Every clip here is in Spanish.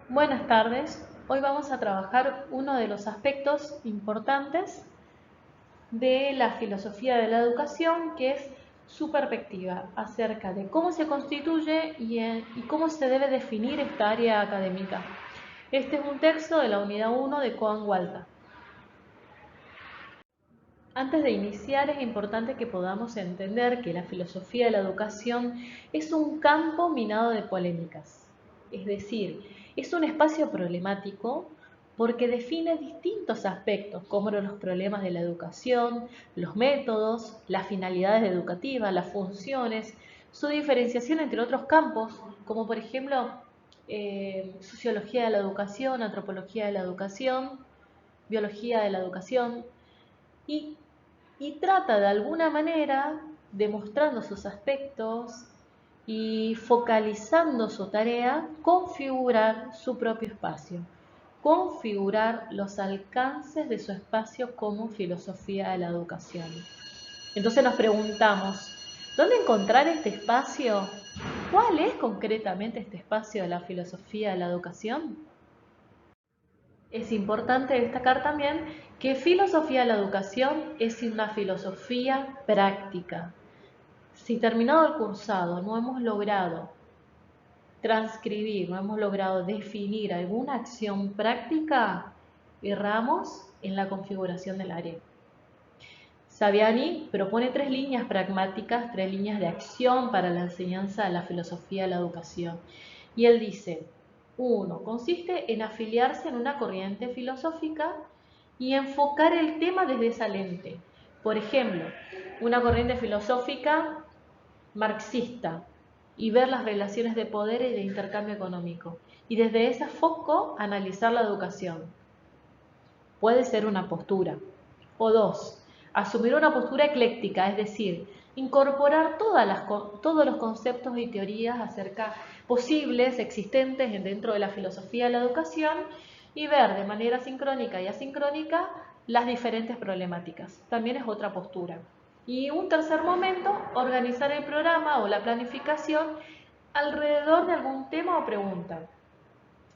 Buenas tardes. Hoy vamos a trabajar uno de los aspectos importantes de la filosofía de la educación, que es su perspectiva acerca de cómo se constituye y cómo se debe definir esta área académica. Este es un texto de la unidad 1 de Coan Walta. Antes de iniciar, es importante que podamos entender que la filosofía de la educación es un campo minado de polémicas. Es decir, es un espacio problemático porque define distintos aspectos, como los problemas de la educación, los métodos, las finalidades educativas, las funciones, su diferenciación entre otros campos, como por ejemplo sociología de la educación, antropología de la educación, biología de la educación, y trata de alguna manera, demostrando sus aspectos y focalizando su tarea, configurar su propio espacio, configurar los alcances de su espacio como filosofía de la educación. Entonces nos preguntamos, ¿dónde encontrar este espacio? ¿Cuál es concretamente este espacio de la filosofía de la educación? Es importante destacar también que filosofía de la educación es una filosofía práctica. Si terminado el cursado no hemos logrado transcribir, no hemos logrado definir alguna acción práctica, erramos en la configuración del área. Saviani propone 3 líneas pragmáticas, 3 líneas de acción para la enseñanza de la filosofía de la educación. Y él dice, 1. Consiste en afiliarse en una corriente filosófica y enfocar el tema desde esa lente. Por ejemplo, una corriente filosófica marxista y ver las relaciones de poder y de intercambio económico. Y desde ese foco analizar la educación. Puede ser una postura. O 2. Asumir una postura ecléctica, es decir, incorporar todos los conceptos y teorías acerca posibles, existentes dentro de la filosofía de la educación y ver de manera sincrónica y asincrónica las diferentes problemáticas. También es otra postura. Y un tercer momento, organizar el programa o la planificación alrededor de algún tema o pregunta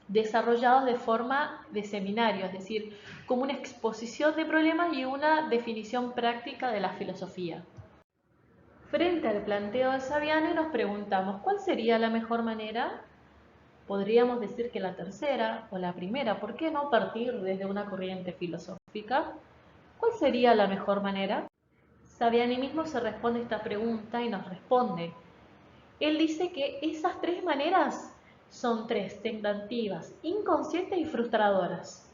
desarrollados de forma de seminario, es decir, como una exposición de problemas y una definición práctica de la filosofía. Frente al planteo de Saviani nos preguntamos, ¿cuál sería la mejor manera? Podríamos decir que la tercera o la primera, ¿por qué no partir desde una corriente filosófica? ¿Cuál sería la mejor manera? Saviani mismo se responde esta pregunta y nos responde. Él dice que esas 3 maneras son 3 tentativas, inconscientes y frustradoras.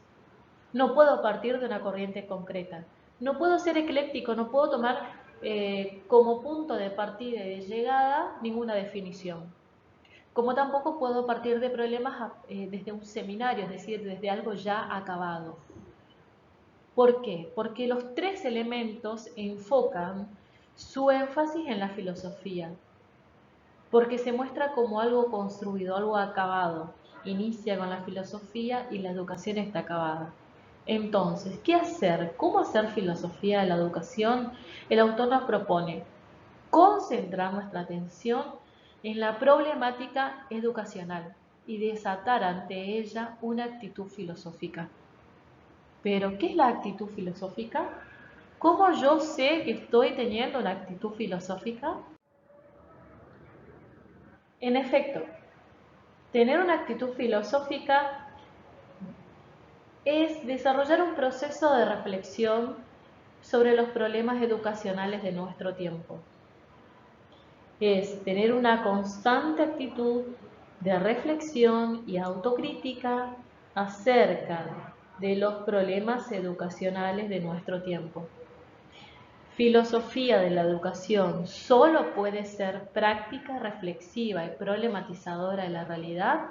No puedo partir de una corriente concreta. No puedo ser ecléctico, no puedo tomar como punto de partida y de llegada ninguna definición. Como tampoco puedo partir de problemas desde un seminario, es decir, desde algo ya acabado. ¿Por qué? Porque los 3 elementos enfocan su énfasis en la filosofía, porque se muestra como algo construido, algo acabado. Inicia con la filosofía y la educación está acabada. Entonces, ¿qué hacer? ¿Cómo hacer filosofía de la educación? El autor nos propone concentrar nuestra atención en la problemática educacional y desatar ante ella una actitud filosófica. Pero, ¿qué es la actitud filosófica? ¿Cómo yo sé que estoy teniendo una actitud filosófica? En efecto, tener una actitud filosófica es desarrollar un proceso de reflexión sobre los problemas educacionales de nuestro tiempo. Es tener una constante actitud de reflexión y autocrítica acerca de los problemas educacionales de nuestro tiempo. Filosofía de la educación solo puede ser práctica reflexiva y problematizadora de la realidad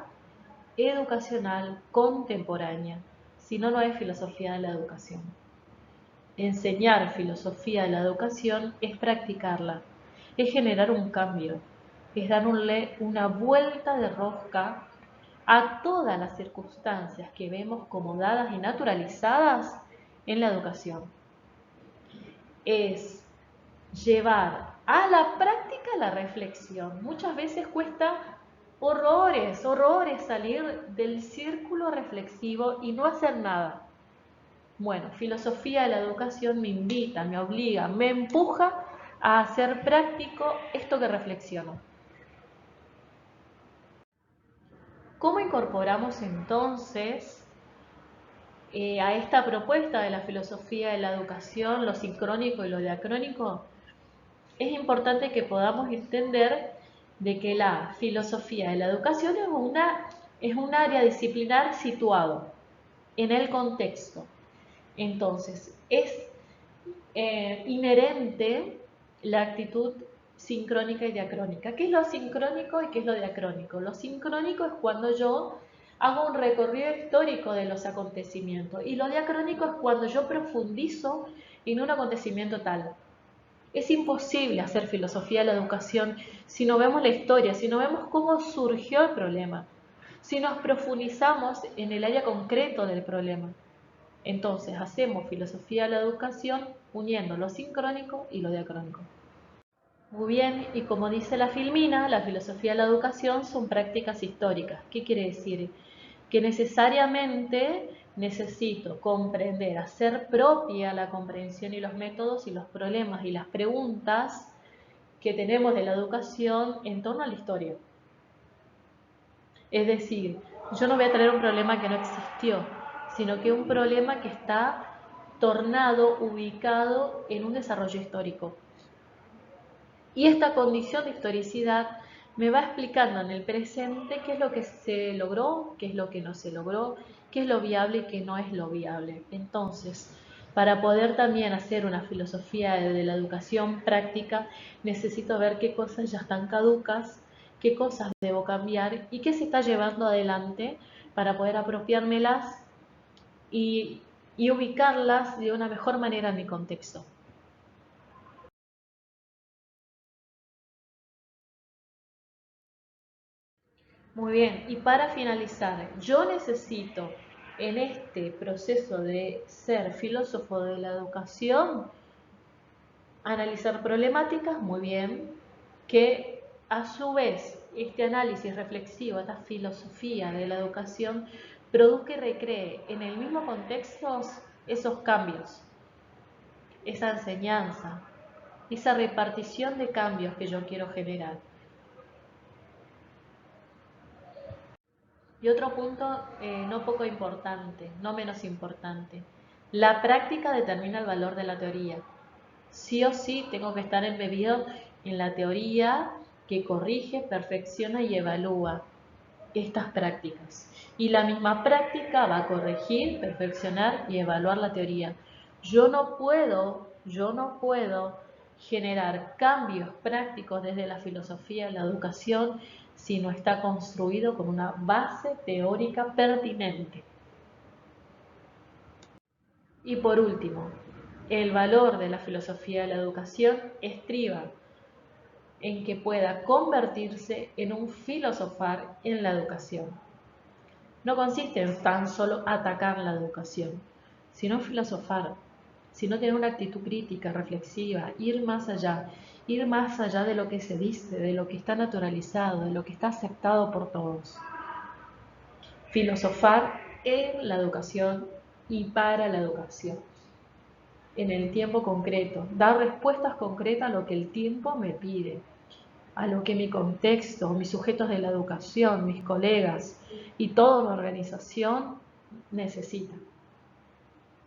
educacional contemporánea, si no, no hay filosofía de la educación. Enseñar filosofía de la educación es practicarla, es generar un cambio, es darle una vuelta de rosca a todas las circunstancias que vemos como dadas y naturalizadas en la educación. Es llevar a la práctica la reflexión. Muchas veces cuesta Horrores, horrores salir del círculo reflexivo y no hacer nada. Bueno, filosofía de la educación me invita, me obliga, me empuja a hacer práctico esto que reflexiono. ¿Cómo incorporamos entonces a esta propuesta de la filosofía de la educación lo sincrónico y lo diacrónico? Es importante que podamos entender de que la filosofía de la educación es un área disciplinar situado en el contexto. Entonces, es inherente la actitud sincrónica y diacrónica. ¿Qué es lo sincrónico y qué es lo diacrónico? Lo sincrónico es cuando yo hago un recorrido histórico de los acontecimientos y lo diacrónico es cuando yo profundizo en un acontecimiento tal. Es imposible hacer filosofía de la educación si no vemos la historia, si no vemos cómo surgió el problema, si nos profundizamos en el área concreto del problema. Entonces hacemos filosofía de la educación uniendo lo sincrónico y lo diacrónico. Muy bien, y como dice la Filmina, la filosofía de la educación son prácticas históricas. ¿Qué quiere decir? Que necesariamente necesito comprender, hacer propia la comprensión y los métodos y los problemas y las preguntas que tenemos de la educación en torno a la historia. Es decir, yo no voy a traer un problema que no existió, sino que un problema que está tornado, ubicado en un desarrollo histórico. Y esta condición de historicidad me va explicando en el presente qué es lo que se logró, qué es lo que no se logró, qué es lo viable y qué no es lo viable. Entonces, para poder también hacer una filosofía de la educación práctica, necesito ver qué cosas ya están caducas, qué cosas debo cambiar y qué se está llevando adelante para poder apropiármelas y, y ubicarlas de una mejor manera en mi contexto. Muy bien, y para finalizar, yo necesito en este proceso de ser filósofo de la educación analizar problemáticas, muy bien, que a su vez este análisis reflexivo, esta filosofía de la educación, produzca y recree en el mismo contexto esos cambios, esa enseñanza, esa repartición de cambios que yo quiero generar. Y otro punto no poco importante, no menos importante, la práctica determina el valor de la teoría. Sí o sí tengo que estar embebido en la teoría que corrige, perfecciona y evalúa estas prácticas. Y la misma práctica va a corregir, perfeccionar y evaluar la teoría. Yo no puedo generar cambios prácticos desde la filosofía de la educación si no está construido con una base teórica pertinente. Y por último, el valor de la filosofía de la educación estriba en que pueda convertirse en un filosofar en la educación. No consiste en tan solo atacar la educación, sino filosofar, sino tener una actitud crítica, reflexiva, ir más allá de lo que se dice, de lo que está naturalizado, de lo que está aceptado por todos. Filosofar en la educación y para la educación, en el tiempo concreto, dar respuestas concretas a lo que el tiempo me pide, a lo que mi contexto, mis sujetos de la educación, mis colegas y toda la organización necesitan.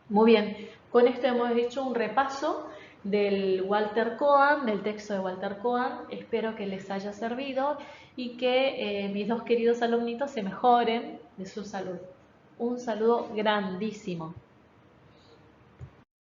Muy bien, con esto hemos hecho un repaso del Walter Cohen, del texto de Walter Cohen. Espero que les haya servido y que mis dos queridos alumnitos se mejoren de su salud. Un saludo grandísimo.